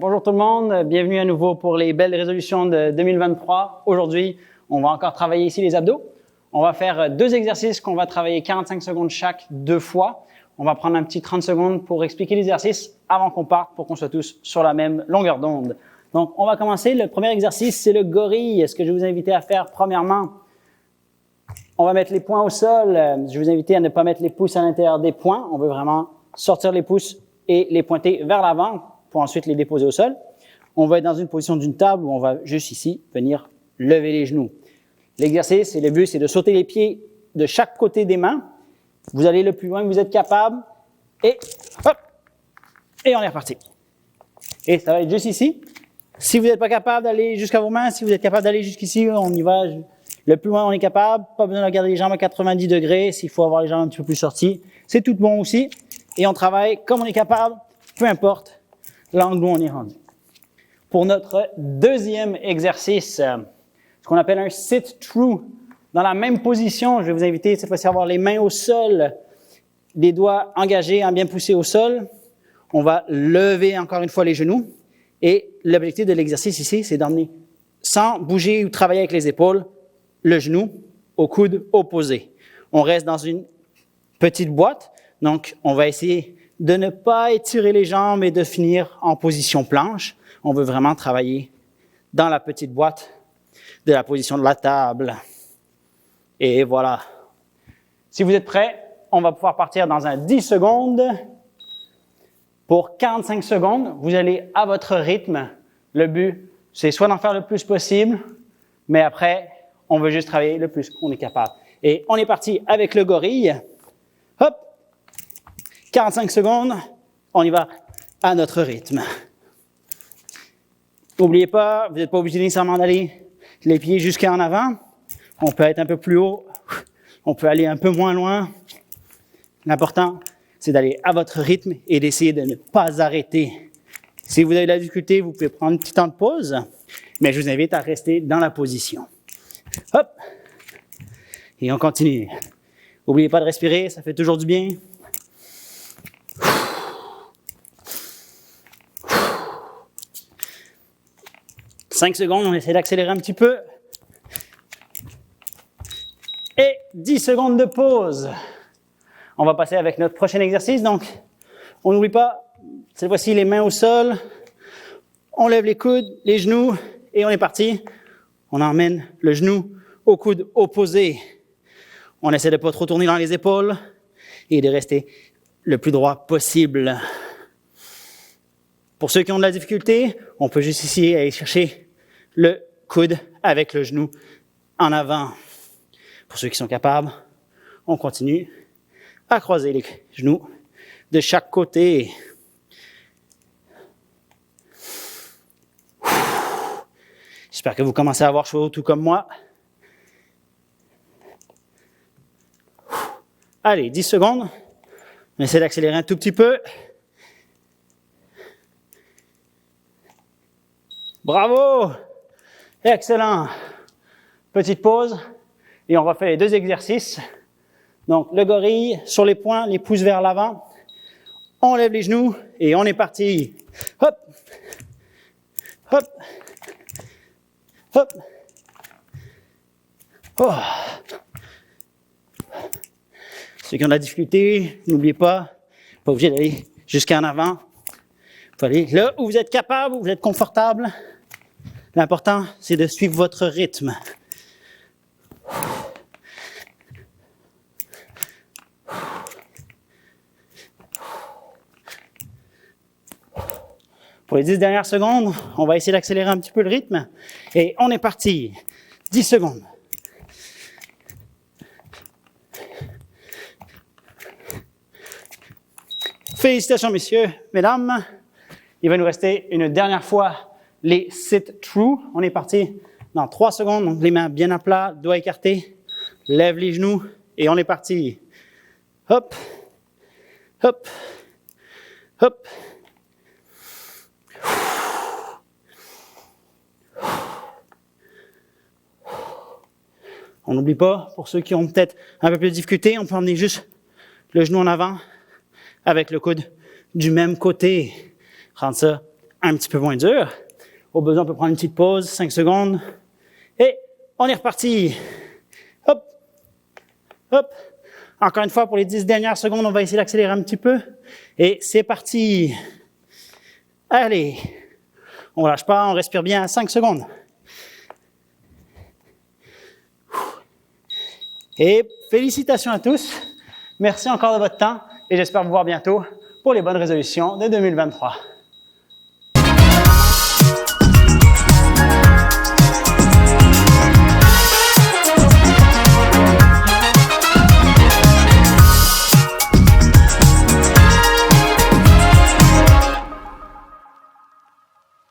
Bonjour tout le monde, bienvenue à nouveau pour les belles résolutions de 2023. Aujourd'hui, on va encore travailler ici les abdos. On va faire 2 exercices qu'on va travailler 45 secondes chaque 2 fois. On va prendre un petit 30 secondes pour expliquer l'exercice avant qu'on parte pour qu'on soit tous sur la même longueur d'onde. Donc, on va commencer. Le premier exercice, c'est le gorille. Ce que je vais vous inviter à faire, premièrement, on va mettre les poings au sol. Je vais vous inviter à ne pas mettre les pouces à l'intérieur des poings. On veut vraiment sortir les pouces et les pointer vers l'avant pour ensuite les déposer au sol. On va être dans une position d'une table où on va juste ici venir lever les genoux. L'exercice et le but, c'est de sauter les pieds de chaque côté des mains. Vous allez le plus loin que vous êtes capable et hop, et on est reparti. Et ça va être juste ici. Si vous n'êtes pas capable d'aller jusqu'à vos mains, si vous êtes capable d'aller jusqu'ici, on y va le plus loin on est capable. Pas besoin de garder les jambes à 90 degrés. S'il faut avoir les jambes un petit peu plus sorties, c'est tout bon aussi. Et on travaille comme on est capable, peu importe l'angle où on est rendu. Pour notre deuxième exercice, ce qu'on appelle un sit-through, dans la même position, je vais vous inviter cette fois-ci à avoir les mains au sol, les doigts engagés, bien poussés au sol. On va lever encore une fois les genoux. Et l'objectif de l'exercice ici, c'est d'emmener, sans bouger ou travailler avec les épaules, le genou au coude opposé. On reste dans une petite boîte, donc on va essayer de ne pas étirer les jambes et de finir en position planche. On veut vraiment travailler dans la petite boîte de la position de la table. Et voilà. Si vous êtes prêts, on va pouvoir partir dans un 10 secondes. Pour 45 secondes, vous allez à votre rythme. Le but, c'est soit d'en faire le plus possible, mais après, on veut juste travailler le plus qu'on est capable. Et on est parti avec le gorille. Hop! 45 secondes, on y va à notre rythme. N'oubliez pas, vous n'êtes pas obligé nécessairement d'aller les pieds jusqu'en avant. On peut être un peu plus haut, on peut aller un peu moins loin. L'important, c'est d'aller à votre rythme et d'essayer de ne pas arrêter. Si vous avez de la difficulté, vous pouvez prendre un petit temps de pause, mais je vous invite à rester dans la position. Hop! Et on continue. N'oubliez pas de respirer, ça fait toujours du bien. 5 secondes, on essaie d'accélérer un petit peu. Et 10 secondes de pause. On va passer avec notre prochain exercice. Donc, on n'oublie pas, cette fois-ci, les mains au sol. On lève les coudes, les genoux, et on est parti. On emmène le genou au coude opposé. On essaie de ne pas trop tourner dans les épaules et de rester le plus droit possible. Pour ceux qui ont de la difficulté, on peut juste ici aller chercher le coude avec le genou en avant. Pour ceux qui sont capables, on continue à croiser les genoux de chaque côté. J'espère que vous commencez à avoir chaud tout comme moi. Allez, 10 secondes. On essaie d'accélérer un tout petit peu. Bravo! Excellent. Petite pause et on refait les 2 exercices. Donc, le gorille sur les poings, les pouces vers l'avant. On lève les genoux et on est parti. Hop! Hop! Hop! Oh. Ceux qui ont de la difficulté, n'oubliez pas obligé d'aller jusqu'en avant. Vous pouvez aller là où vous êtes capable, où vous êtes confortable. L'important, c'est de suivre votre rythme. Pour les 10 dernières secondes, on va essayer d'accélérer un petit peu le rythme. Et on est parti. 10 secondes. Félicitations, messieurs, mesdames. Il va nous rester une dernière fois les sit-through. On est parti dans 3 secondes. Donc, les mains bien à plat, doigts écartés. Lève les genoux et on est parti. Hop, hop, hop. On n'oublie pas, pour ceux qui ont peut-être un peu plus de difficulté, on peut emmener juste le genou en avant avec le coude du même côté. Rendre ça un petit peu moins dur. Au besoin, on peut prendre une petite pause, 5 secondes. Et on est reparti. Hop, hop. Encore une fois, pour les 10 dernières secondes, on va essayer d'accélérer un petit peu. Et c'est parti. Allez. On ne lâche pas, on respire bien 5 secondes. Et félicitations à tous. Merci encore de votre temps et j'espère vous voir bientôt pour les bonnes résolutions de 2023.